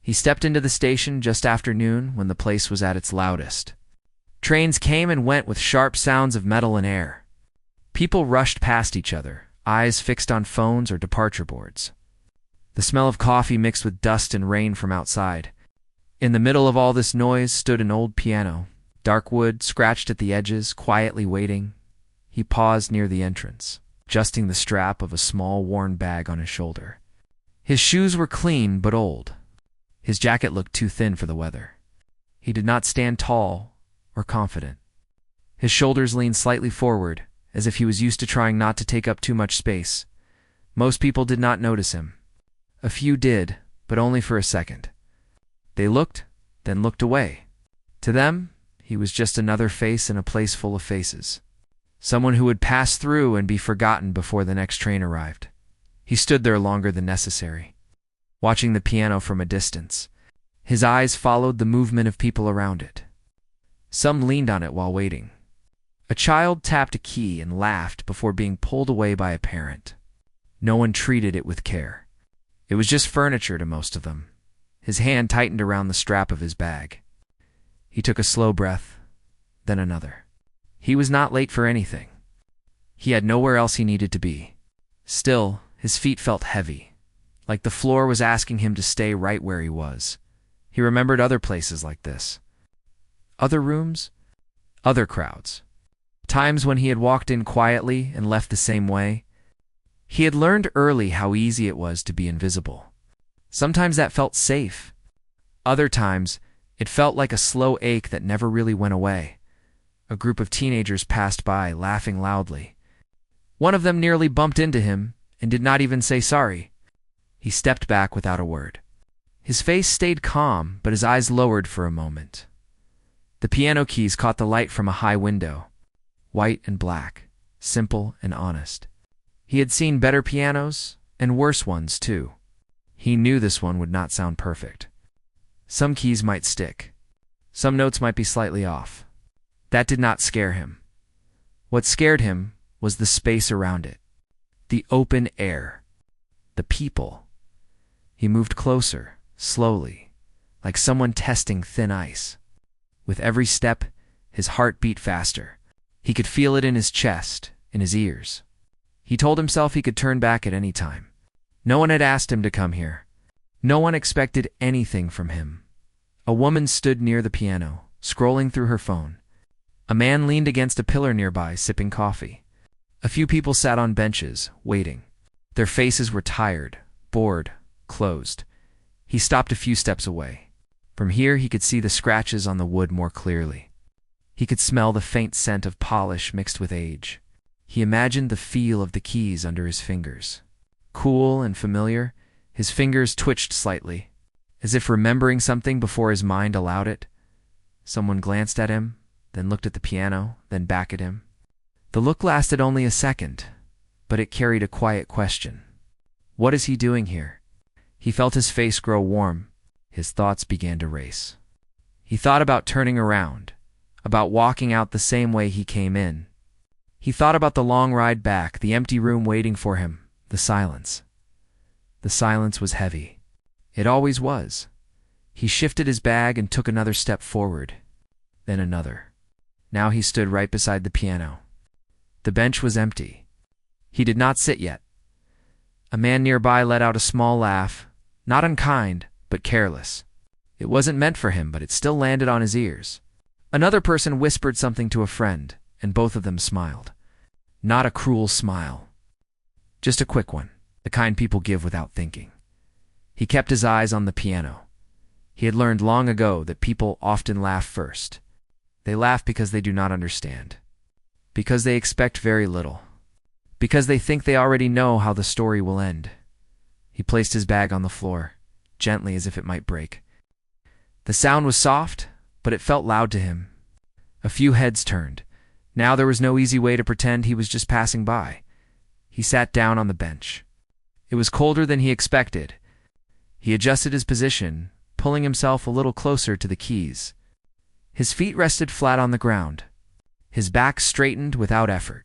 He stepped into the station just after noon when the place was at its loudest. Trains came and went with sharp sounds of metal and air. People rushed past each other, eyes fixed on phones or departure boards. The smell of coffee mixed with dust and rain from outside. In the middle of all this noise stood an old piano, dark wood, scratched at the edges, quietly waiting. He paused near the entrance, adjusting the strap of a small worn bag on his shoulder. His shoes were clean but old. His jacket looked too thin for the weather. He did not stand tall or confident. His shoulders leaned slightly forward, as if he was used to trying not to take up too much space. Most people did not notice him. A few did, but only for a second. They looked, then looked away. To them, he was just another face in a place full of faces. Someone who would pass through and be forgotten before the next train arrived. He stood there longer than necessary, watching the piano from a distance. His eyes followed the movement of people around it. Some leaned on it while waiting. A child tapped a key and laughed before being pulled away by a parent. No one treated it with care. It was just furniture to most of them. His hand tightened around the strap of his bag. He took a slow breath, then another. He was not late for anything. He had nowhere else he needed to be. Still, his feet felt heavy, like the floor was asking him to stay right where he was. He remembered other places like this. Other rooms, other crowds. Times when he had walked in quietly and left the same way. He had learned early how easy it was to be invisible. Sometimes that felt safe. Other times, it felt like a slow ache that never really went away. A group of teenagers passed by, laughing loudly. One of them nearly bumped into him and did not even say sorry. He stepped back without a word. His face stayed calm, but his eyes lowered for a moment. The piano keys caught the light from a high window. White and black, simple and honest. He had seen better pianos, and worse ones too. He knew this one would not sound perfect. Some keys might stick. Some notes might be slightly off. That did not scare him. What scared him was the space around it. The open air. The people. He moved closer, slowly, like someone testing thin ice. With every step, his heart beat faster. He could feel it in his chest, in his ears. He told himself he could turn back at any time. No one had asked him to come here. No one expected anything from him. A woman stood near the piano, scrolling through her phone. A man leaned against a pillar nearby, sipping coffee. A few people sat on benches, waiting. Their faces were tired, bored, closed. He stopped a few steps away. From here he could see the scratches on the wood more clearly. He could smell the faint scent of polish mixed with age. He imagined the feel of the keys under his fingers. Cool and familiar, his fingers twitched slightly, as if remembering something before his mind allowed it. Someone glanced at him, then looked at the piano, then back at him. The look lasted only a second, but it carried a quiet question. What is he doing here? He felt his face grow warm. His thoughts began to race. He thought about turning around, about walking out the same way he came in. He thought about the long ride back, the empty room waiting for him, the silence. The silence was heavy. It always was. He shifted his bag and took another step forward, then another. Now he stood right beside the piano. The bench was empty. He did not sit yet. A man nearby let out a small laugh, not unkind, but careless. It wasn't meant for him, but it still landed on his ears. Another person whispered something to a friend, and both of them smiled. Not a cruel smile. Just a quick one, the kind people give without thinking. He kept his eyes on the piano. He had learned long ago that people often laugh first. They laugh because they do not understand. Because they expect very little. Because they think they already know how the story will end. He placed his bag on the floor, gently as if it might break. The sound was soft, but it felt loud to him. A few heads turned. Now there was no easy way to pretend he was just passing by. He sat down on the bench. It was colder than he expected. He adjusted his position, pulling himself a little closer to the keys. His feet rested flat on the ground. His back straightened without effort.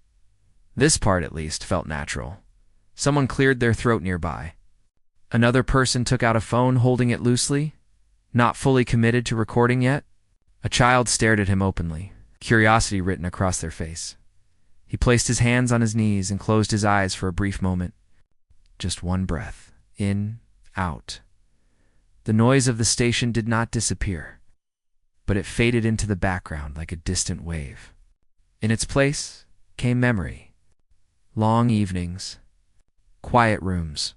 This part, at least, felt natural. Someone cleared their throat nearby. Another person took out a phone, holding it loosely, Not fully committed to recording yet? A child stared at him openly, curiosity written across their face. He placed his hands on his knees and closed his eyes for a brief moment. Just one breath. In, out. The noise of the station did not disappear, but it faded into the background like a distant wave. In its place came memory. Long evenings, quiet rooms,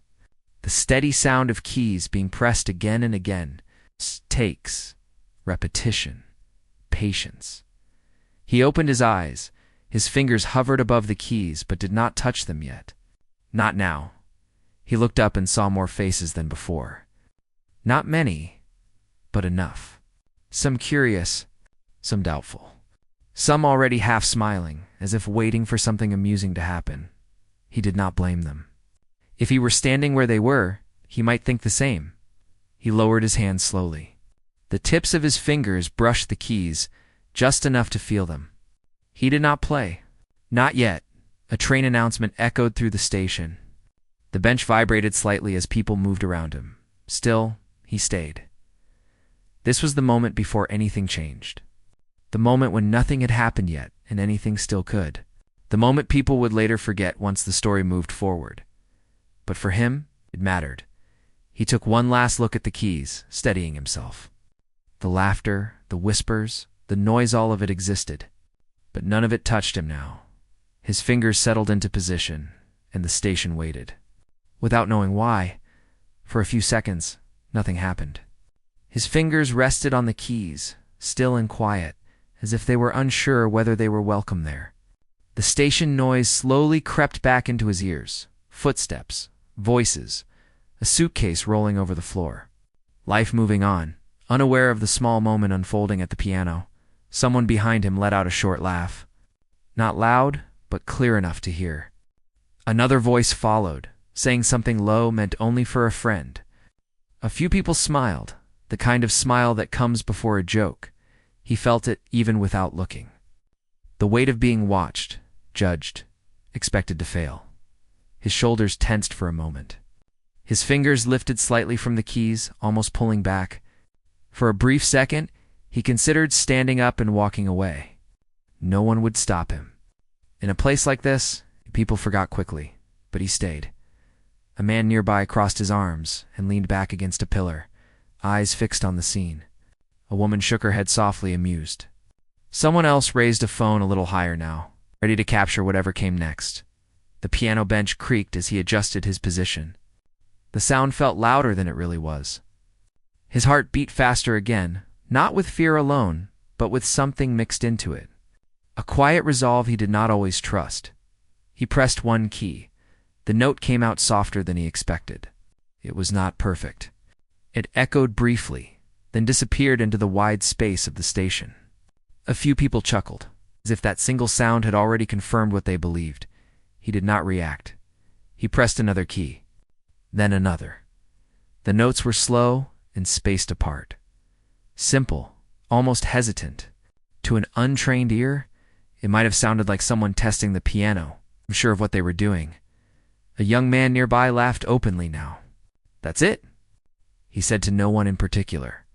the steady sound of keys being pressed again and again, takes, repetition, patience. He opened his eyes. His fingers hovered above the keys but did not touch them yet. Not now. He looked up and saw more faces than before. Not many, but enough. Some curious, some doubtful. Some already half smiling, as if waiting for something amusing to happen. He did not blame them. If he were standing where they were, he might think the same. He lowered his hands slowly. The tips of his fingers brushed the keys, just enough to feel them. He did not play. Not yet. A train announcement echoed through the station. The bench vibrated slightly as people moved around him. Still, he stayed. This was the moment before anything changed. The moment when nothing had happened yet and anything still could. The moment people would later forget once the story moved forward. But for him, it mattered. He took one last look at the keys, steadying himself. The laughter, the whispers, the noise, all of it existed. But none of it touched him now. His fingers settled into position, and the station waited. Without knowing why, for a few seconds, nothing happened. His fingers rested on the keys, still and quiet, as if they were unsure whether they were welcome there. The station noise slowly crept back into his ears. Footsteps, voices, a suitcase rolling over the floor. Life moving on, unaware of the small moment unfolding at the piano. Someone behind him let out a short laugh. Not loud, but clear enough to hear. Another voice followed, saying something low meant only for a friend. A few people smiled, the kind of smile that comes before a joke. He felt it even without looking. The weight of being watched, judged, expected to fail. His shoulders tensed for a moment. His fingers lifted slightly from the keys, almost pulling back. For a brief second, he considered standing up and walking away. No one would stop him. In a place like this, people forgot quickly, but he stayed. A man nearby crossed his arms and leaned back against a pillar, eyes fixed on the scene. A woman shook her head softly, amused. Someone else raised a phone a little higher now, ready to capture whatever came next. The piano bench creaked as he adjusted his position. The sound felt louder than it really was. His heart beat faster again, not with fear alone, but with something mixed into it. A quiet resolve he did not always trust. He pressed one key. The note came out softer than he expected. It was not perfect. It echoed briefly, then disappeared into the wide space of the station. A few people chuckled, as if that single sound had already confirmed what they believed. He did not react. He pressed another key, then another. The notes were slow and spaced apart. Simple, almost hesitant. To an untrained ear, it might have sounded like someone testing the piano, unsure of what they were doing. A young man nearby laughed openly now. "That's it," he said to no one in particular.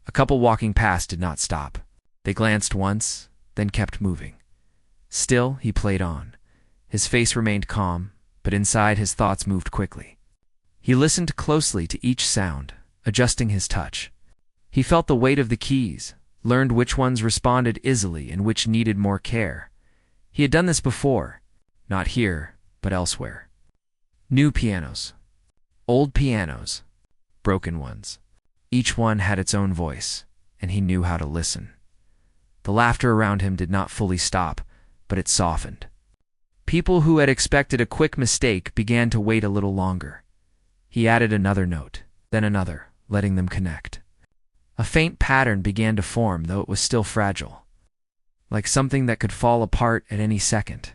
A couple walking past did not stop. They glanced once, then kept moving. Still, he played on. His face remained calm, but inside his thoughts moved quickly. He listened closely to each sound, adjusting his touch. He felt the weight of the keys, learned which ones responded easily and which needed more care. He had done this before, not here, but elsewhere. New pianos, old pianos, broken ones. Each one had its own voice, and he knew how to listen. The laughter around him did not fully stop, but it softened. People who had expected a quick mistake began to wait a little longer. He added another note, then another, letting them connect. A faint pattern began to form, though it was still fragile, like something that could fall apart at any second.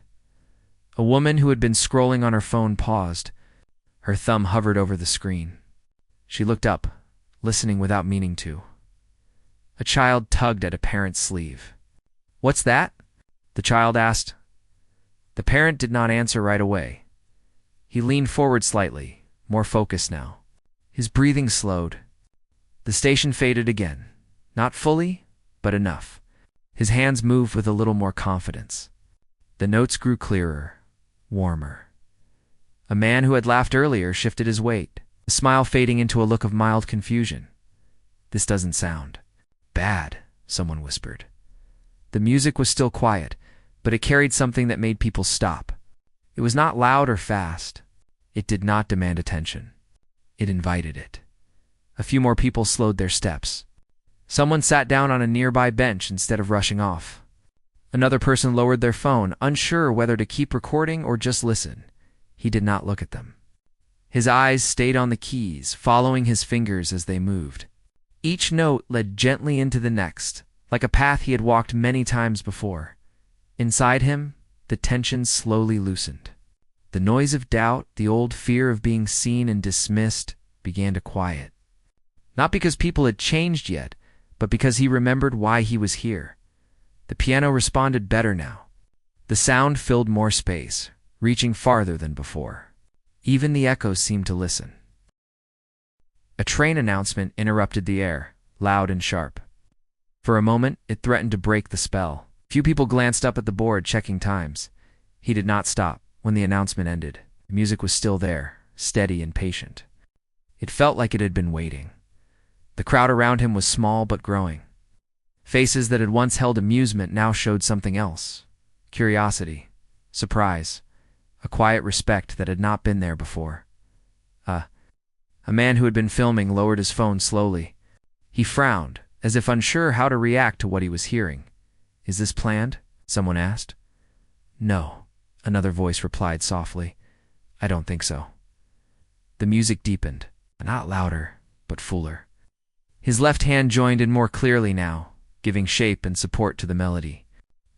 A woman who had been scrolling on her phone paused. Her thumb hovered over the screen. She looked up, listening without meaning to. A child tugged at a parent's sleeve. "What's that?" the child asked. The parent did not answer right away. He leaned forward slightly, more focused now. His breathing slowed. The station faded again. Not fully, but enough. His hands moved with a little more confidence. The notes grew clearer, warmer. A man who had laughed earlier shifted his weight, the smile fading into a look of mild confusion. "This doesn't sound bad," someone whispered. The music was still quiet, but it carried something that made people stop. It was not loud or fast. It did not demand attention. It invited it. A few more people slowed their steps. Someone sat down on a nearby bench instead of rushing off. Another person lowered their phone, unsure whether to keep recording or just listen. He did not look at them. His eyes stayed on the keys, following his fingers as they moved. Each note led gently into the next, like a path he had walked many times before. Inside him, the tension slowly loosened. The noise of doubt, the old fear of being seen and dismissed, began to quiet. Not because people had changed yet, but because he remembered why he was here. The piano responded better now. The sound filled more space, reaching farther than before. Even the echoes seemed to listen. A train announcement interrupted the air, loud and sharp. For a moment, it threatened to break the spell. Few people glanced up at the board, checking times. He did not stop. When the announcement ended, the music was still there, steady and patient. It felt like it had been waiting. The crowd around him was small but growing. Faces that had once held amusement now showed something else. Curiosity, surprise, a quiet respect that had not been there before. A man who had been filming lowered his phone slowly. He frowned, as if unsure how to react to what he was hearing. "Is this planned?" someone asked. "No," another voice replied softly. "I don't think so." The music deepened, not louder, but fuller. His left hand joined in more clearly now, giving shape and support to the melody.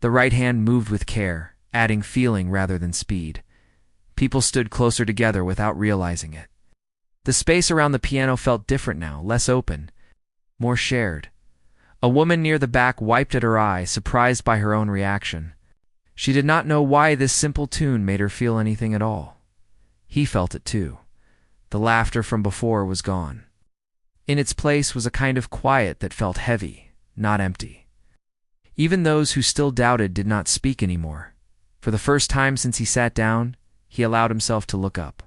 The right hand moved with care, adding feeling rather than speed. People stood closer together without realizing it. The space around the piano felt different now, less open, more shared. A woman near the back wiped at her eye, surprised by her own reaction. She did not know why this simple tune made her feel anything at all. He felt it too. The laughter from before was gone. In its place was a kind of quiet that felt heavy, not empty. Even those who still doubted did not speak anymore. For the first time since he sat down, he allowed himself to look up.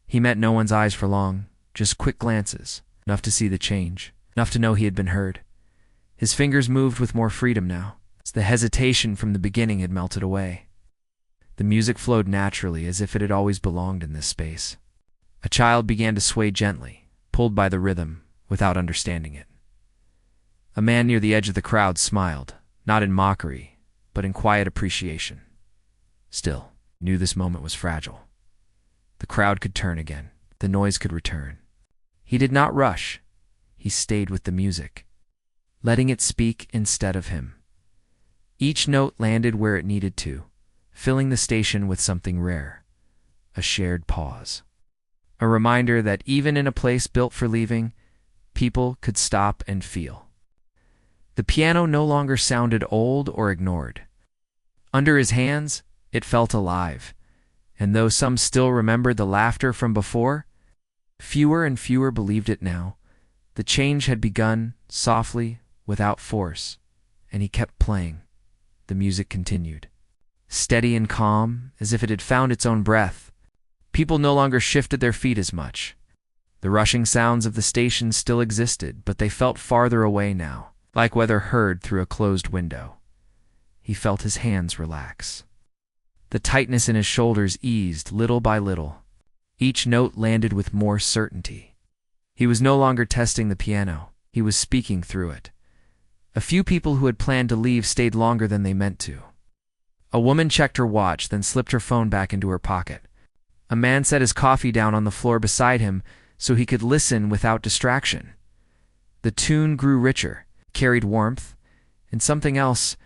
He met no one's eyes for long, just quick glances, enough to see the change, enough to know he had been heard. His fingers moved with more freedom now, as the hesitation from the beginning had melted away. The music flowed naturally, as if it had always belonged in this space. A child began to sway gently, pulled by the rhythm, without understanding it. A man near the edge of the crowd smiled, not in mockery, but in quiet appreciation. Still, he knew this moment was fragile. The crowd could turn again. The noise could return. He did not rush. He stayed with the music, letting it speak instead of him. Each note landed where it needed to, filling the station with something rare, a shared pause. A reminder that even in a place built for leaving, people could stop and feel. The piano no longer sounded old or ignored. Under his hands, it felt alive. And though some still remembered the laughter from before, fewer and fewer believed it now. The change had begun, softly, without force, and he kept playing. The music continued. Steady and calm, as if it had found its own breath. People no longer shifted their feet as much. The rushing sounds of the station still existed, but they felt farther away now, like weather heard through a closed window. He felt his hands relax. The tightness in his shoulders eased little by little. Each note landed with more certainty. He was no longer testing the piano. He was speaking through it. A few people who had planned to leave stayed longer than they meant to. A woman checked her watch, then slipped her phone back into her pocket. A man set his coffee down on the floor beside him so he could listen without distraction. The tune grew richer, carried warmth, and something else,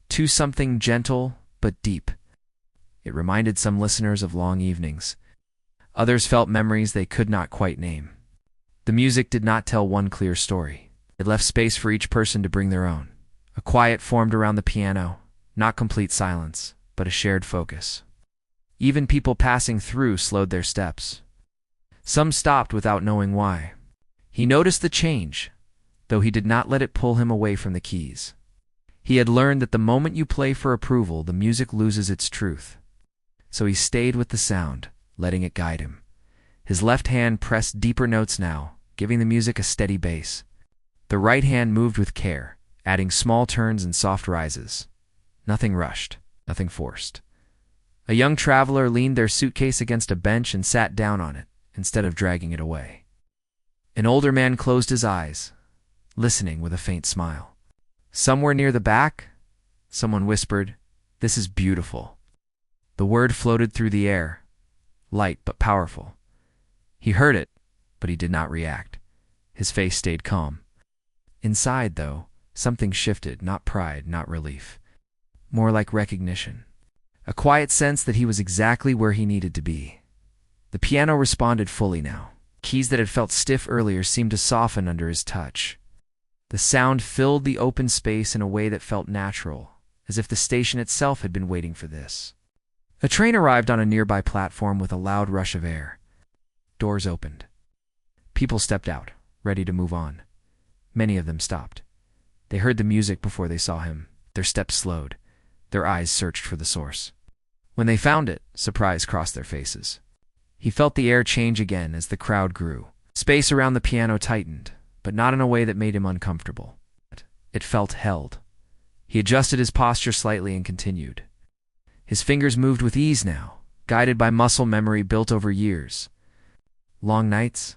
too, something gentle but deep. It reminded some listeners of long evenings. Others felt memories they could not quite name. The music did not tell one clear story. It left space for each person to bring their own. A quiet formed around the piano, not complete silence, but a shared focus. Even people passing through slowed their steps. Some stopped without knowing why. He noticed the change, though he did not let it pull him away from the keys. He had learned that the moment you play for approval, the music loses its truth. So he stayed with the sound, letting it guide him. His left hand pressed deeper notes now, giving the music a steady bass. The right hand moved with care, adding small turns and soft rises. Nothing rushed, nothing forced. A young traveler leaned their suitcase against a bench and sat down on it, instead of dragging it away. An older man closed his eyes, listening with a faint smile. Somewhere near the back, someone whispered, "This is beautiful." The word floated through the air, light but powerful. He heard it, but he did not react. His face stayed calm. Inside, though, something shifted, not pride, not relief. More like recognition. A quiet sense that he was exactly where he needed to be. The piano responded fully now. Keys that had felt stiff earlier seemed to soften under his touch. The sound filled the open space in a way that felt natural, as if the station itself had been waiting for this. A train arrived on a nearby platform with a loud rush of air. Doors opened. People stepped out, ready to move on. Many of them stopped. They heard the music before they saw him. Their steps slowed. Their eyes searched for the source. When they found it, surprise crossed their faces. He felt the air change again as the crowd grew. Space around the piano tightened, but not in a way that made him uncomfortable. It felt held. He adjusted his posture slightly and continued. His fingers moved with ease now, guided by muscle memory built over years. Long nights,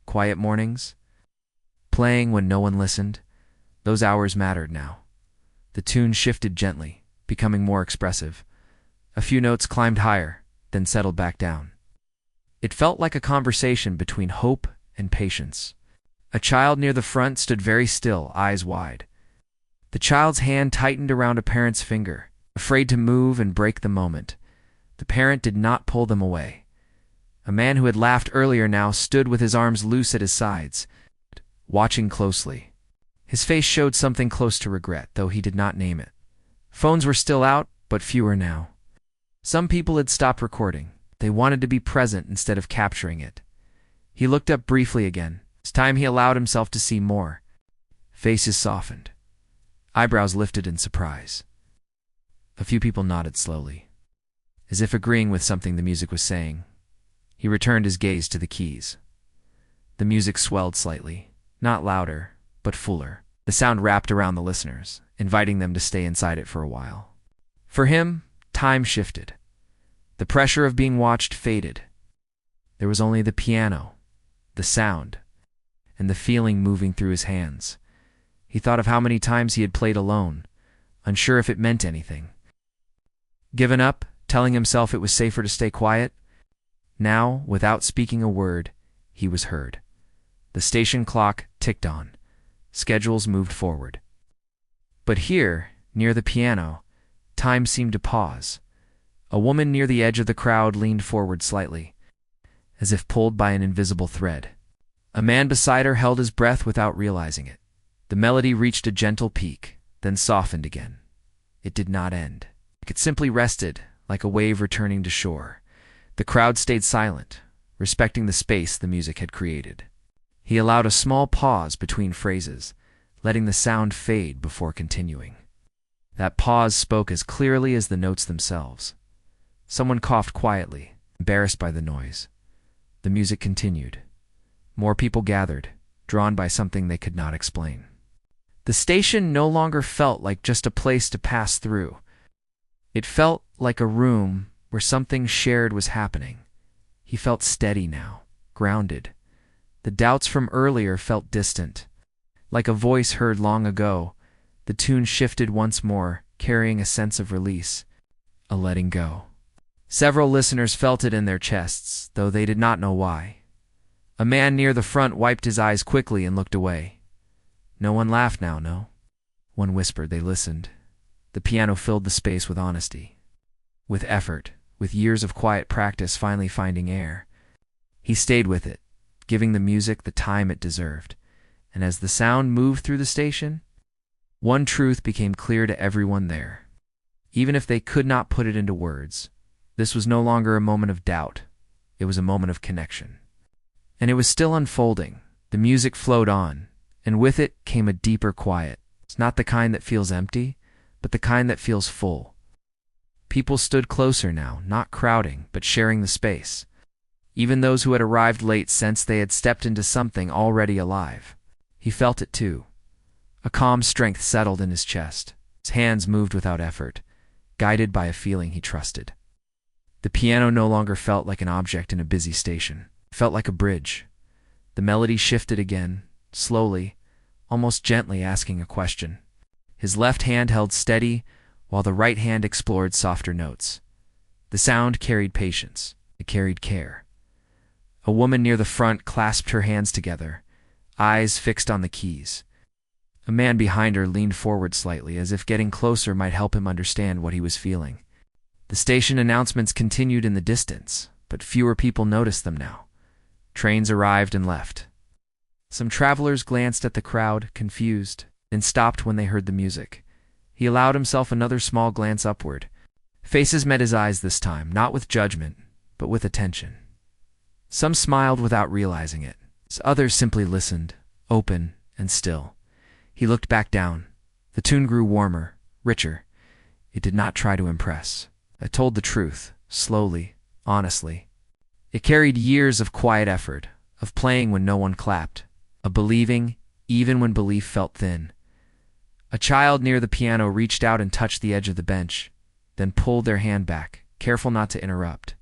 quiet mornings, playing when no one listened, those hours mattered now. The tune shifted gently, becoming more expressive. A few notes climbed higher, then settled back down. It felt like a conversation between hope and patience. A child near the front stood very still, eyes wide. The child's hand tightened around a parent's finger, afraid to move and break the moment. The parent did not pull them away. A man who had laughed earlier now stood with his arms loose at his sides, watching closely. His face showed something close to regret, though he did not name it. Phones were still out, but fewer now. Some people had stopped recording. They wanted to be present instead of capturing it. He looked up briefly again. This time he allowed himself to see more. Faces softened. Eyebrows lifted in surprise. A few people nodded slowly, as if agreeing with something the music was saying. He returned his gaze to the keys. The music swelled slightly, not louder, but fuller. The sound wrapped around the listeners, inviting them to stay inside it for a while. For him, time shifted. The pressure of being watched faded. There was only the piano, the sound, and the feeling moving through his hands. He thought of how many times he had played alone, unsure if it meant anything. Given up, telling himself it was safer to stay quiet. Now, without speaking a word, he was heard. The station clock ticked on. Schedules moved forward. But here, near the piano, time seemed to pause. A woman near the edge of the crowd leaned forward slightly, as if pulled by an invisible thread. A man beside her held his breath without realizing it. The melody reached a gentle peak, then softened again. It did not end. It simply rested, like a wave returning to shore. The crowd stayed silent, respecting the space the music had created. He allowed a small pause between phrases, letting the sound fade before continuing. That pause spoke as clearly as the notes themselves. Someone coughed quietly, embarrassed by the noise. The music continued. More people gathered, drawn by something they could not explain. The station no longer felt like just a place to pass through. It felt like a room where something shared was happening. He felt steady now, grounded. The doubts from earlier felt distant. Like a voice heard long ago, the tune shifted once more, carrying a sense of release, a letting go. Several listeners felt it in their chests, though they did not know why. A man near the front wiped his eyes quickly and looked away. No one laughed now, no. One whispered. They listened. The piano filled the space with honesty. With effort, with years of quiet practice finally finding air. He stayed with it, giving the music the time it deserved. And as the sound moved through the station, one truth became clear to everyone there. Even if they could not put it into words, this was no longer a moment of doubt. It was a moment of connection. And it was still unfolding, The music flowed on, and with it came a deeper quiet. It's not the kind that feels empty, but the kind that feels full. People stood closer now, not crowding, but sharing the space. Even those who had arrived late sensed they had stepped into something already alive. He felt it too. A calm strength settled in his chest. His hands moved without effort, guided by a feeling he trusted. The piano no longer felt like an object in a busy station. It felt like a bridge. The melody shifted again, slowly, almost gently, asking a question. His left hand held steady, while the right hand explored softer notes. The sound carried patience. It carried care. A woman near the front clasped her hands together, eyes fixed on the keys. A man behind her leaned forward slightly, as if getting closer might help him understand what he was feeling. The station announcements continued in the distance, but fewer people noticed them now. Trains arrived and left. Some travelers glanced at the crowd, confused, then stopped when they heard the music. He allowed himself another small glance upward. Faces met his eyes this time, not with judgment, but with attention. Some smiled without realizing it. Others simply listened, open and still. He looked back down. The tune grew warmer, richer. It did not try to impress. It told the truth, slowly, honestly. It carried years of quiet effort, of playing when no one clapped, of believing even when belief felt thin. A child near the piano reached out and touched the edge of the bench, then pulled their hand back, careful not to interrupt.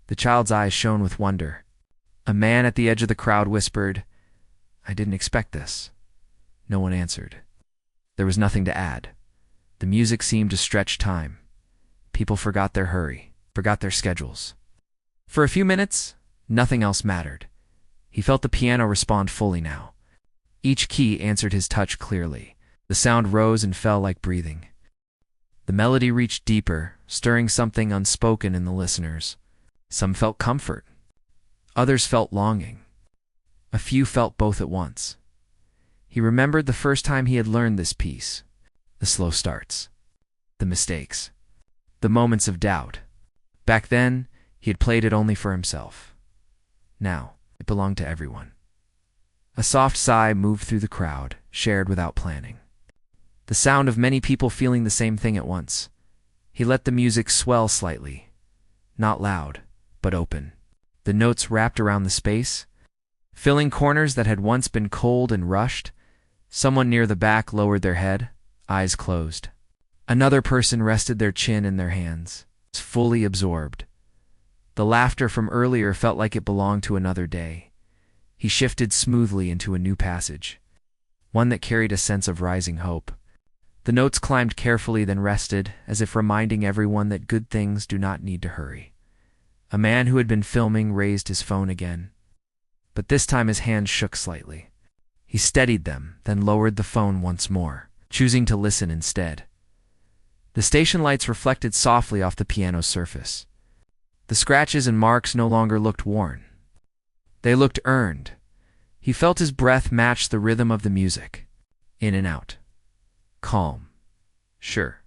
The child's eyes shone with wonder. A man at the edge of the crowd whispered, "I didn't expect this." No one answered. There was nothing to add. The music seemed to stretch time. People forgot their hurry, forgot their schedules. For a few minutes, nothing else mattered. He felt the piano respond fully now. Each key answered his touch clearly. The sound rose and fell like breathing. The melody reached deeper, stirring something unspoken in the listeners. Some felt comfort. Others felt longing. A few felt both at once. He remembered the first time he had learned this piece. The slow starts. The mistakes. The moments of doubt. Back then, he had played it only for himself. Now, it belonged to everyone. A soft sigh moved through the crowd, shared without planning. The sound of many people feeling the same thing at once. He let the music swell slightly. Not loud, but open. The notes wrapped around the space, filling corners that had once been cold and rushed. Someone near the back lowered their head, eyes closed. Another person rested their chin in their hands, fully absorbed. The laughter from earlier felt like it belonged to another day. He shifted smoothly into a new passage, one that carried a sense of rising hope. The notes climbed carefully, then rested, as if reminding everyone that good things do not need to hurry. A man who had been filming raised his phone again, but this time his hands shook slightly. He steadied them, then lowered the phone once more, choosing to listen instead. The station lights reflected softly off the piano's surface. The scratches and marks no longer looked worn. They looked earned. He felt his breath match the rhythm of the music, in and out. Calm. Sure.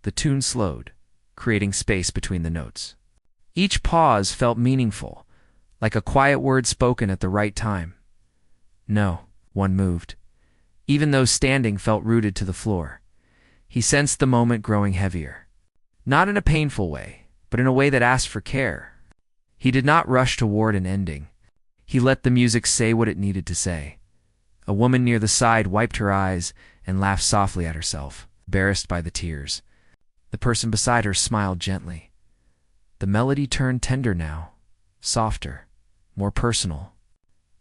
The tune slowed, creating space between the notes. Each pause felt meaningful, like a quiet word spoken at the right time. No, one moved. Even those standing felt rooted to the floor. He sensed the moment growing heavier. Not in a painful way, but in a way that asked for care. He did not rush toward an ending. He let the music say what it needed to say. A woman near the side wiped her eyes and laughed softly at herself, embarrassed by the tears. The person beside her smiled gently. The melody turned tender now, softer, more personal.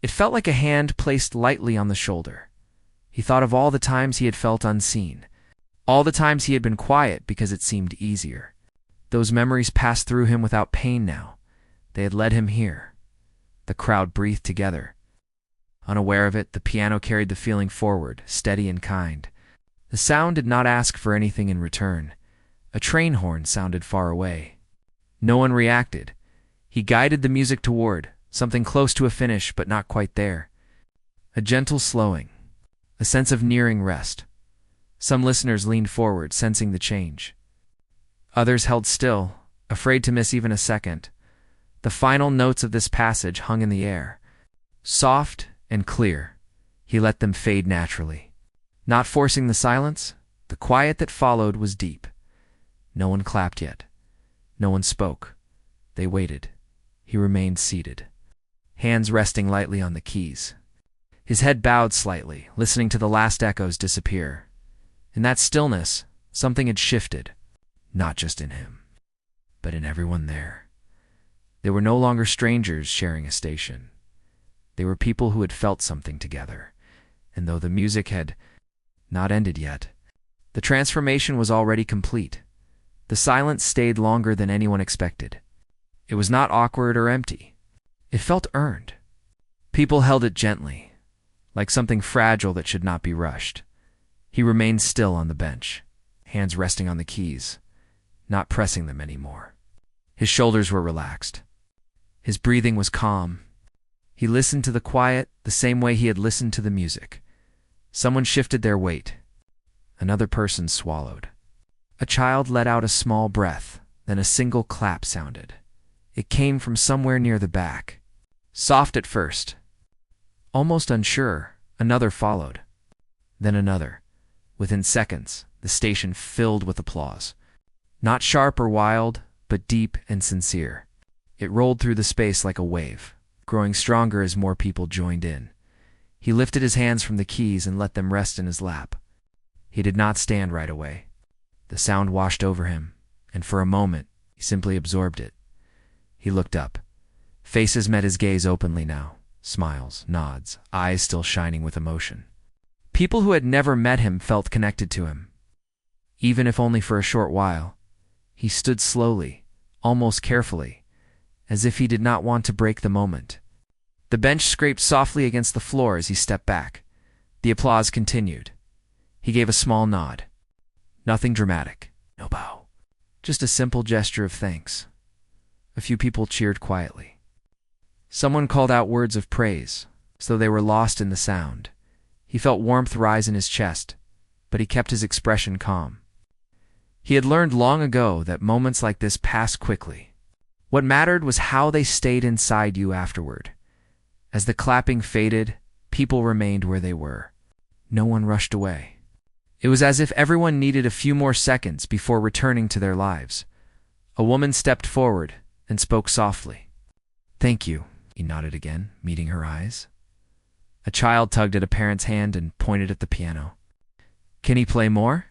It felt like a hand placed lightly on the shoulder. He thought of all the times he had felt unseen, all the times he had been quiet because it seemed easier. Those memories passed through him without pain now. They had led him here. The crowd breathed together. Unaware of it, the piano carried the feeling forward, steady and kind. The sound did not ask for anything in return. A train horn sounded far away. No one reacted. He guided the music toward something close to a finish, but not quite there. A gentle slowing, a sense of nearing rest. Some listeners leaned forward, sensing the change. Others held still, afraid to miss even a second. The final notes of this passage hung in the air, soft and clear. He let them fade naturally. Not forcing the silence, the quiet that followed was deep. No one clapped yet. No one spoke. They waited. He remained seated, hands resting lightly on the keys. His head bowed slightly, listening to the last echoes disappear. In that stillness, something had shifted, not just in him, but in everyone there. They were no longer strangers sharing a station. They were people who had felt something together, and though the music had not ended yet, the transformation was already complete. The silence stayed longer than anyone expected. It was not awkward or empty. It felt earned. People held it gently, like something fragile that should not be rushed. He remained still on the bench, hands resting on the keys, not pressing them anymore. His shoulders were relaxed. His breathing was calm. He listened to the quiet the same way he had listened to the music. Someone shifted their weight. Another person swallowed. A child let out a small breath, then a single clap sounded. It came from somewhere near the back. Soft at first. Almost unsure, another followed. Then another. Within seconds, the station filled with applause. Not sharp or wild, but deep and sincere. It rolled through the space like a wave, growing stronger as more people joined in. He lifted his hands from the keys and let them rest in his lap. He did not stand right away. The sound washed over him, and for a moment, he simply absorbed it. He looked up. Faces met his gaze openly now. Smiles, nods, eyes still shining with emotion. People who had never met him felt connected to him. Even if only for a short while. He stood slowly, almost carefully, as if he did not want to break the moment. The bench scraped softly against the floor as he stepped back. The applause continued. He gave a small nod. Nothing dramatic. No bow. Just a simple gesture of thanks. A few people cheered quietly. Someone called out words of praise, as though they were lost in the sound. He felt warmth rise in his chest, but he kept his expression calm. He had learned long ago that moments like this pass quickly. What mattered was how they stayed inside you afterward. As the clapping faded, people remained where they were. No one rushed away. It was as if everyone needed a few more seconds before returning to their lives. A woman stepped forward and spoke softly. "Thank you," he nodded again, meeting her eyes. A child tugged at a parent's hand and pointed at the piano. "Can he play more?"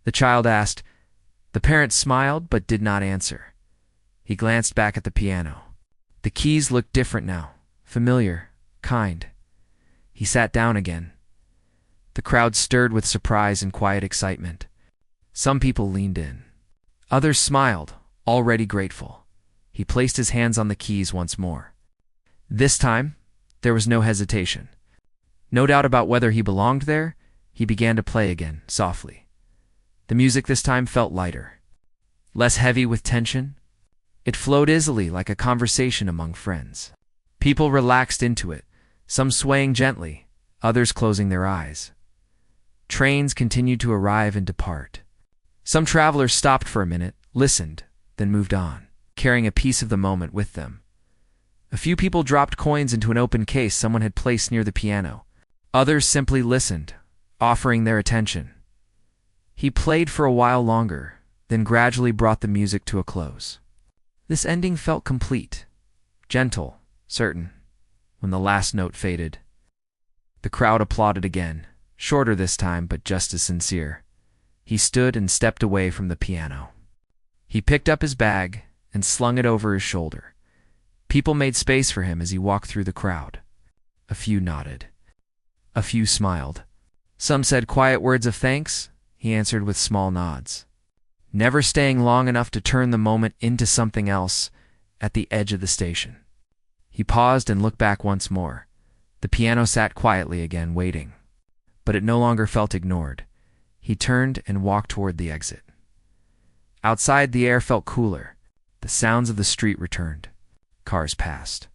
the child asked. The parent smiled but did not answer. He glanced back at the piano. The keys looked different now, familiar, kind. He sat down again. The crowd stirred with surprise and quiet excitement. Some people leaned in. Others smiled, already grateful. He placed his hands on the keys once more. This time, there was no hesitation. No doubt about whether he belonged there, he began to play again, softly. The music this time felt lighter, less heavy with tension. It flowed easily like a conversation among friends. People relaxed into it, some swaying gently, others closing their eyes. Trains continued to arrive and depart. Some travelers stopped for a minute, listened, then moved on, carrying a piece of the moment with them. A few people dropped coins into an open case someone had placed near the piano. Others simply listened, offering their attention. He played for a while longer, then gradually brought the music to a close. This ending felt complete, gentle, certain, when the last note faded. The crowd applauded again, shorter this time but just as sincere. He stood and stepped away from the piano. He picked up his bag and slung it over his shoulder. People made space for him as he walked through the crowd. A few nodded. A few smiled. Some said quiet words of thanks. He answered with small nods, never staying long enough to turn the moment into something else at the edge of the station. He paused and looked back once more. The piano sat quietly again, waiting. But it no longer felt ignored. He turned and walked toward the exit. Outside, the air felt cooler. The sounds of the street returned. Cars passed.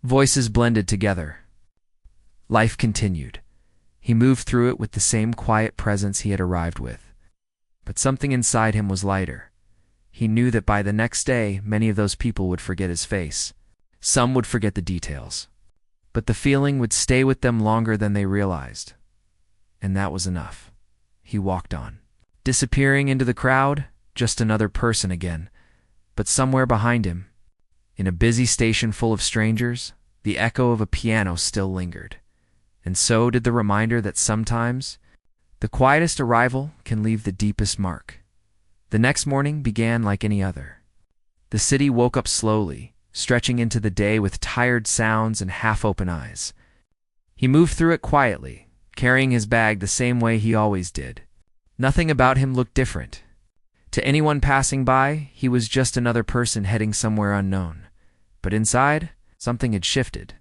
Voices blended together. Life continued. He moved through it with the same quiet presence he had arrived with. But something inside him was lighter. He knew that by the next day, many of those people would forget his face. Some would forget the details. but the feeling would stay with them longer than they realized. And that was enough. He walked on, disappearing into the crowd, just another person again. But somewhere behind him, in a busy station full of strangers, the echo of a piano still lingered. And so did the reminder that sometimes the quietest arrival can leave the deepest mark. The next morning began like any other. The city woke up slowly, stretching into the day with tired sounds and half-open eyes. He moved through it quietly, carrying his bag the same way he always did. Nothing about him looked different. To anyone passing by, he was just another person heading somewhere unknown. But inside, something had shifted.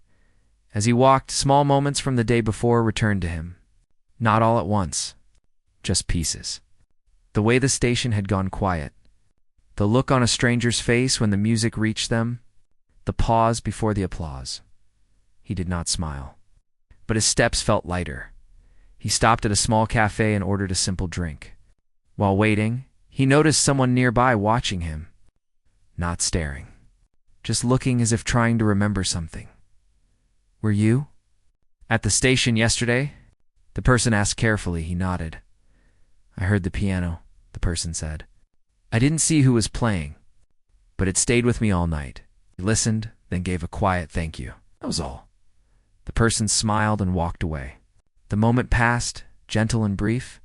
As he walked, small moments from the day before returned to him. Not all at once, just pieces. The way the station had gone quiet, the look on a stranger's face when the music reached them, the pause before the applause. He did not smile, but his steps felt lighter. He stopped at a small cafe and ordered a simple drink. While waiting, he noticed someone nearby watching him, not staring, just looking as if trying to remember something. "Were you at the station yesterday?" The person asked carefully. He nodded. "I heard the piano," the person said. "I didn't see who was playing, but it stayed with me all night." He listened, then gave a quiet thank you. That was all. The person smiled and walked away. The moment passed, gentle and brief.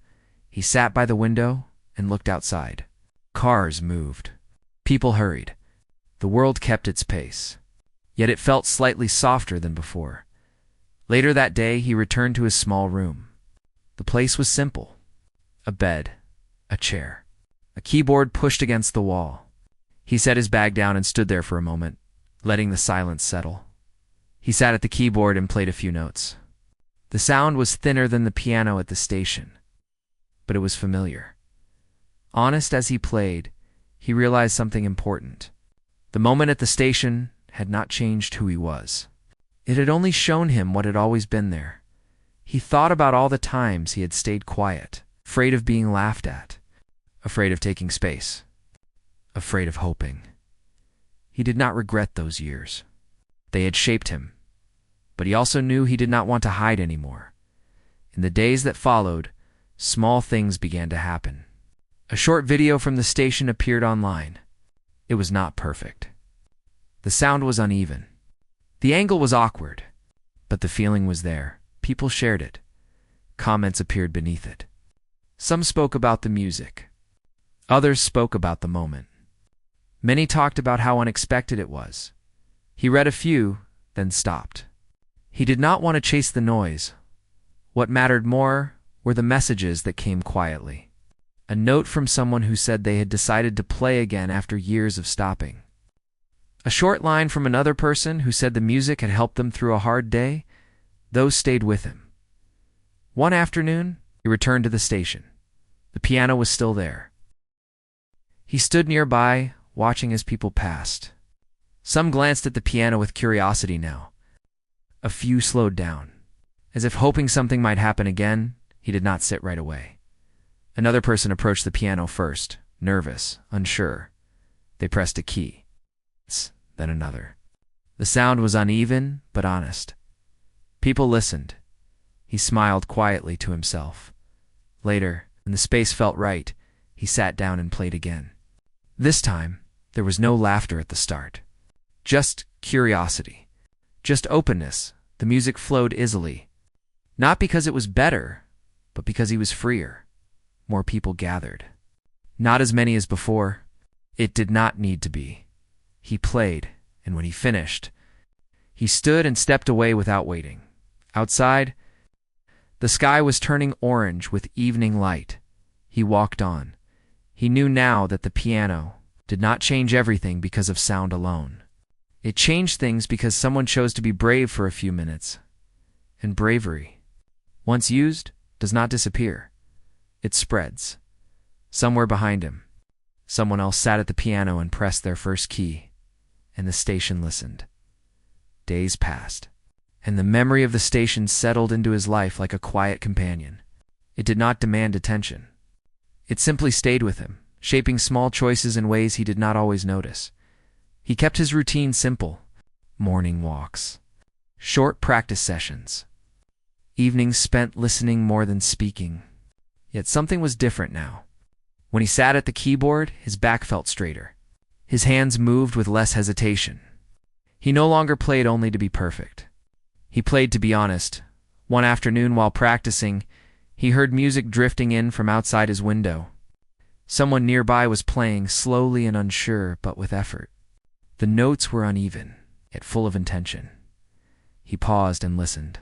He sat by the window and looked outside. Cars moved. People hurried. The world kept its pace. Yet it felt slightly softer than before. Later that day, he returned to his small room. The place was simple. A bed, a chair, a keyboard pushed against the wall. He set his bag down and stood there for a moment, letting the silence settle. He sat at the keyboard and played a few notes. The sound was thinner than the piano at the station, but it was familiar. Honest as he played, he realized something important. The moment at the station had not changed who he was. It had only shown him what had always been there. He thought about all the times he had stayed quiet, afraid of being laughed at, afraid of taking space, afraid of hoping. He did not regret those years. They had shaped him, but he also knew he did not want to hide anymore. In the days that followed, small things began to happen. A short video from the station appeared online. It was not perfect. The sound was uneven. The angle was awkward, but the feeling was there. People shared it. Comments appeared beneath it. Some spoke about the music. Others spoke about the moment. Many talked about how unexpected it was. He read a few, then stopped. He did not want to chase the noise. What mattered more were the messages that came quietly. A note from someone who said they had decided to play again after years of stopping. A short line from another person who said the music had helped them through a hard day. Those stayed with him. One afternoon, he returned to the station. The piano was still there. He stood nearby, watching as people passed. Some glanced at the piano with curiosity now. A few slowed down. As if hoping something might happen again, he did not sit right away. Another person approached the piano first, nervous, unsure. They pressed a key. Then another. The sound was uneven, but honest. People listened. He smiled quietly to himself. Later, when the space felt right, he sat down and played again. This time, there was no laughter at the start. Just curiosity. Just openness. The music flowed easily. Not because it was better, but because he was freer. More people gathered. Not as many as before. It did not need to be. He played, and when he finished, he stood and stepped away without waiting. Outside, the sky was turning orange with evening light. He walked on. He knew now that the piano did not change everything because of sound alone. It changed things because someone chose to be brave for a few minutes. And bravery, once used, does not disappear. It spreads. Somewhere behind him, someone else sat at the piano and pressed their first key. And the station listened. Days passed, and the memory of the station settled into his life like a quiet companion. It did not demand attention. It simply stayed with him, shaping small choices in ways he did not always notice. He kept his routine simple. Morning walks, Short practice sessions. Evenings spent listening more than speaking. Yet something was different now. When he sat at the keyboard, his back felt straighter. His hands moved with less hesitation. He no longer played only to be perfect. He played to be honest. One afternoon while practicing, he heard music drifting in from outside his window. Someone nearby was playing, slowly and unsure, but with effort. The notes were uneven, yet full of intention. He paused and listened.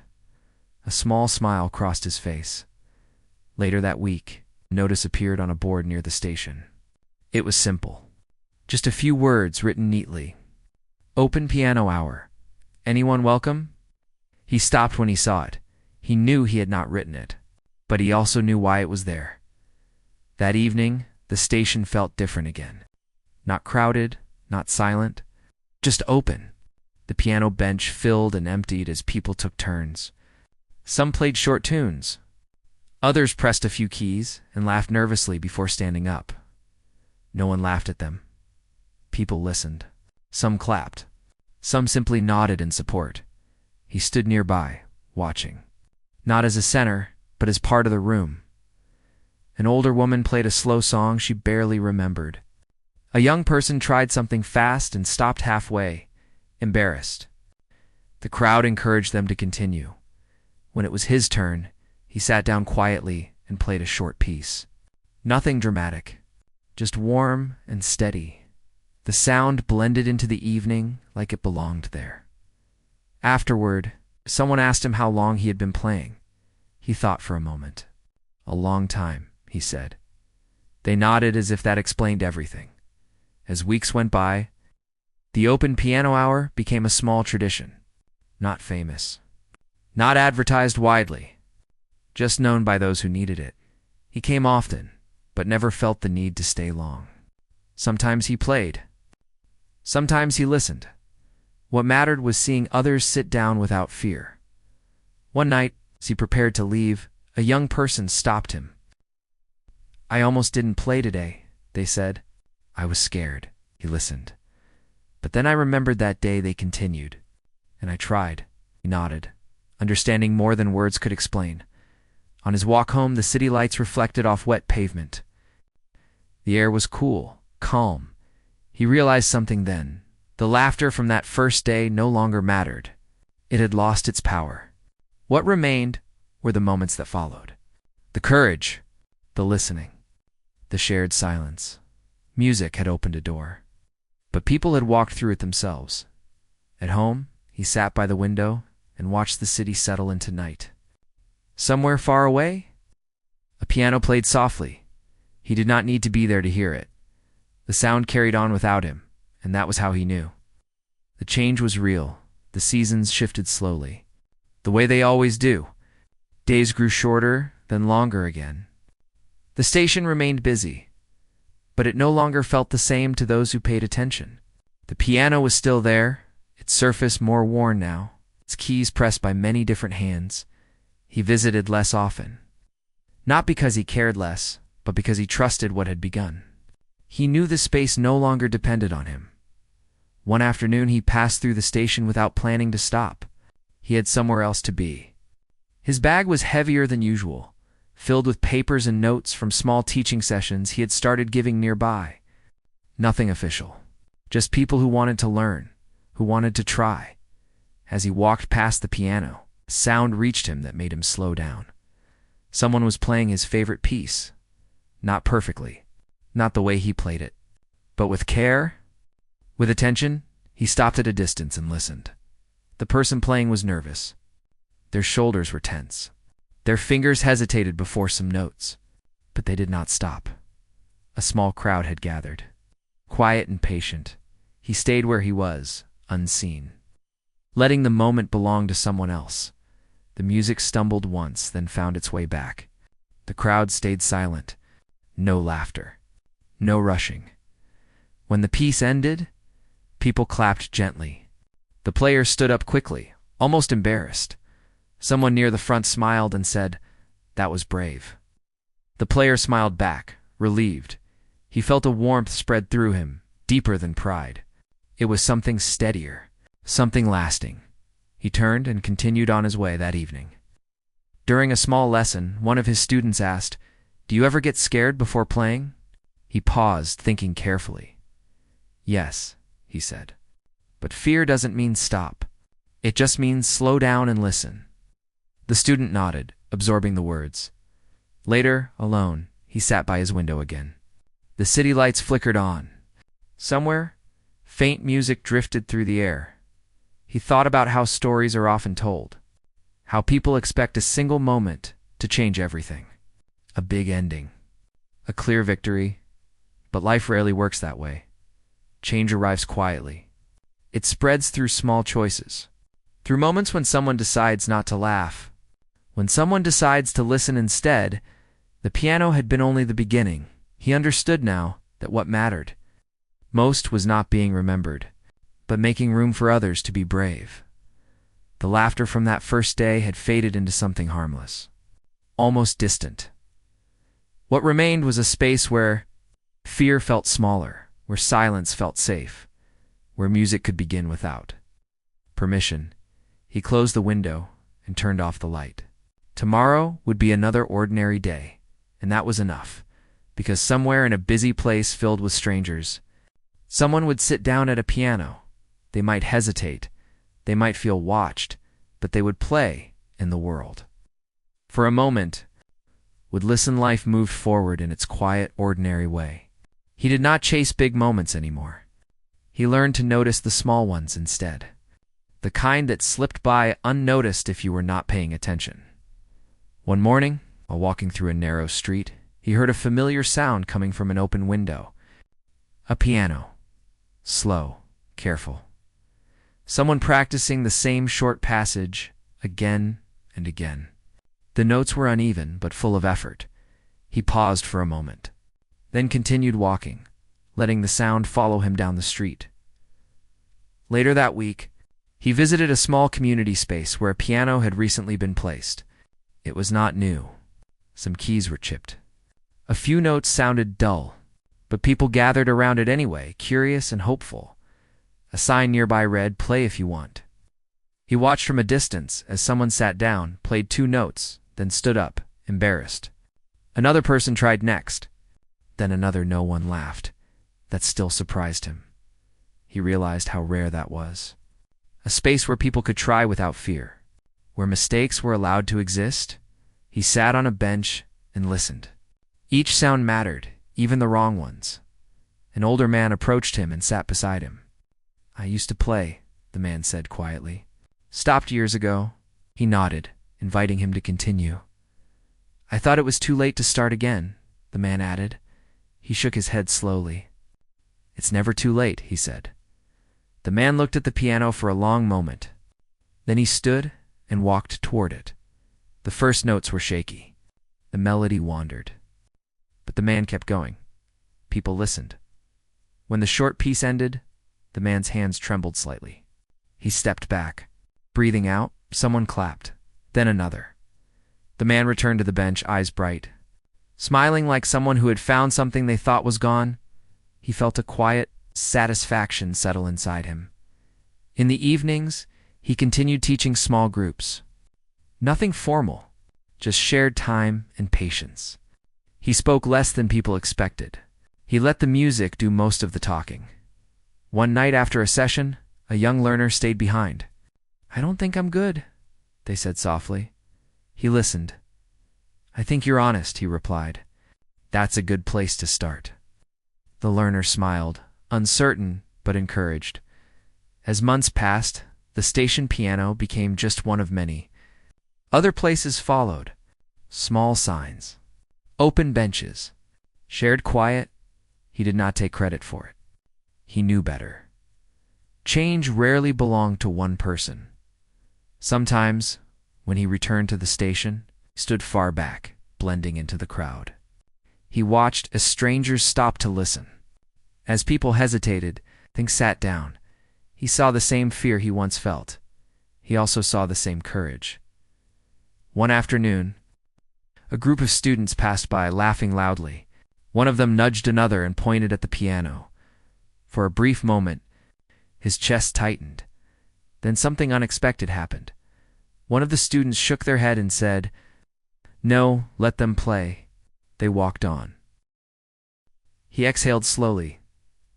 A small smile crossed his face. Later that week, a notice appeared on a board near the station. It was simple. Just a few words written neatly. Open piano hour. Anyone welcome? He stopped when he saw it. He knew he had not written it, but he also knew why it was there. That evening, the station felt different again. Not crowded, not silent, just open. The piano bench filled and emptied as people took turns. Some played short tunes. Others pressed a few keys and laughed nervously before standing up. No one laughed at them. People listened. Some clapped. Some simply nodded in support. He stood nearby, watching. Not as a center, but as part of the room. An older woman played a slow song she barely remembered. A young person tried something fast and stopped halfway, embarrassed. The crowd encouraged them to continue. When it was his turn, he sat down quietly and played a short piece. Nothing dramatic, just warm and steady. The sound blended into the evening like it belonged there. Afterward, someone asked him how long he had been playing. He thought for a moment. A long time, he said. They nodded as if that explained everything. As weeks went by, the open piano hour became a small tradition. Not famous. Not advertised widely. Just known by those who needed it. He came often, but never felt the need to stay long. Sometimes he played. Sometimes he listened. What mattered was seeing others sit down without fear. One night, as he prepared to leave, a young person stopped him. I almost didn't play today, they said. I was scared. He listened. But then I remembered that day they continued. And I tried. He nodded, understanding more than words could explain. On his walk home, the city lights reflected off wet pavement. The air was cool, calm. He realized something then. The laughter from that first day no longer mattered. It had lost its power. What remained were the moments that followed. The courage, the listening, the shared silence. Music had opened a door, but people had walked through it themselves. At home, he sat by the window and watched the city settle into night. Somewhere far away, a piano played softly. He did not need to be there to hear it. The sound carried on without him, and that was how he knew. The change was real. The seasons shifted slowly, the way they always do. Days grew shorter, then longer again. The station remained busy, but it no longer felt the same to those who paid attention. The piano was still there, its surface more worn now, its keys pressed by many different hands. He visited less often. Not because he cared less, but because he trusted what had begun. He knew the space no longer depended on him. One afternoon he passed through the station without planning to stop. He had somewhere else to be. His bag was heavier than usual, filled with papers and notes from small teaching sessions he had started giving nearby. Nothing official, just people who wanted to learn, who wanted to try. As he walked past the piano, a sound reached him that made him slow down. Someone was playing his favorite piece. Not perfectly, not the way he played it, but with care. With attention, he stopped at a distance and listened. The person playing was nervous. Their shoulders were tense. Their fingers hesitated before some notes, but they did not stop. A small crowd had gathered. Quiet and patient, he stayed where he was, unseen, letting the moment belong to someone else. The music stumbled once, then found its way back. The crowd stayed silent. No laughter. No rushing. When the piece ended, people clapped gently. The player stood up quickly, almost embarrassed. Someone near the front smiled and said, "That was brave." The player smiled back, relieved. He felt a warmth spread through him, deeper than pride. It was something steadier, something lasting. He turned and continued on his way that evening. During a small lesson, one of his students asked, "Do you ever get scared before playing?" He paused, thinking carefully. "Yes," he said. "But fear doesn't mean stop. It just means slow down and listen." The student nodded, absorbing the words. Later, alone, he sat by his window again. The city lights flickered on. Somewhere, faint music drifted through the air. He thought about how stories are often told, how people expect a single moment to change everything. A big ending, a clear victory, but life rarely works that way. Change arrives quietly. It spreads through small choices, through moments when someone decides not to laugh, when someone decides to listen instead. The piano had been only the beginning. He understood now that what mattered most was not being remembered, but making room for others to be brave. The laughter from that first day had faded into something harmless, almost distant. What remained was a space where fear felt smaller, where silence felt safe, where music could begin without permission. He closed the window and turned off the light. Tomorrow would be another ordinary day, and that was enough, because somewhere in a busy place filled with strangers, someone would sit down at a piano. They might hesitate, they might feel watched, but they would play in the world. For a moment, would listen. Life moved forward in its quiet, ordinary way. He did not chase big moments anymore. He learned to notice the small ones instead, the kind that slipped by unnoticed if you were not paying attention. One morning, while walking through a narrow street, he heard a familiar sound coming from an open window. A piano. Slow, careful. Someone practicing the same short passage again and again. The notes were uneven but full of effort. He paused for a moment, then continued walking, letting the sound follow him down the street. Later that week, he visited a small community space where a piano had recently been placed. It was not new. Some keys were chipped. A few notes sounded dull, but people gathered around it anyway, curious and hopeful. A sign nearby read, "Play if you want." He watched from a distance as someone sat down, played 2 notes, then stood up, embarrassed. Another person tried next. Then another. No one laughed. That still surprised him. He realized how rare that was. A space where people could try without fear, where mistakes were allowed to exist. He sat on a bench and listened. Each sound mattered, even the wrong ones. An older man approached him and sat beside him. "I used to play," the man said quietly. "Stopped years ago." He nodded, inviting him to continue. "I thought it was too late to start again," the man added. He shook his head slowly. "It's never too late," he said. The man looked at the piano for a long moment. Then he stood and walked toward it. The first notes were shaky. The melody wandered. But the man kept going. People listened. When the short piece ended, the man's hands trembled slightly. He stepped back. Breathing out, someone clapped. Then another. The man returned to the bench, eyes bright. Smiling like someone who had found something they thought was gone, he felt a quiet satisfaction settle inside him. In the evenings, he continued teaching small groups. Nothing formal, just shared time and patience. He spoke less than people expected. He let the music do most of the talking. One night after a session, a young learner stayed behind. "I don't think I'm good," they said softly. He listened. "I think you're honest," he replied. "That's a good place to start." The learner smiled, uncertain but encouraged. As months passed, the station piano became just one of many. Other places followed. Small signs, open benches, shared quiet. He did not take credit for it. He knew better. Change rarely belonged to one person. Sometimes, when he returned to the station, he stood far back, blending into the crowd. He watched as strangers stopped to listen. As people hesitated, things sat down. He saw the same fear he once felt. He also saw the same courage. One afternoon, a group of students passed by, laughing loudly. One of them nudged another and pointed at the piano. For a brief moment, his chest tightened. Then something unexpected happened. One of the students shook their head and said, "No, let them play." They walked on. He exhaled slowly,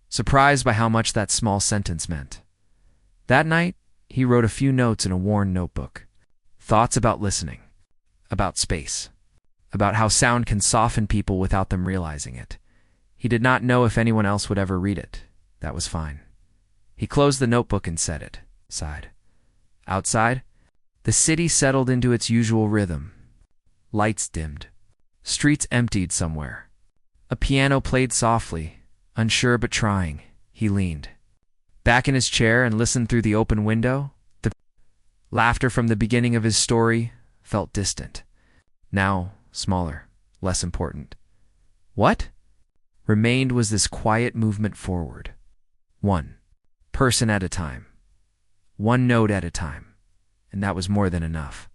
surprised by how much that small sentence meant. That night, he wrote a few notes in a worn notebook. Thoughts about listening, about space, about how sound can soften people without them realizing it. He did not know if anyone else would ever read it. That was fine. He closed the notebook and set it aside. Outside, the city settled into its usual rhythm. Lights dimmed. Streets emptied somewhere. A piano played softly. Unsure but trying, he leaned back in his chair and listened through the open window. The laughter from the beginning of his story felt distant. Now, smaller, less important. What remained was this quiet movement forward. One person at a time. One note at a time. And that was more than enough.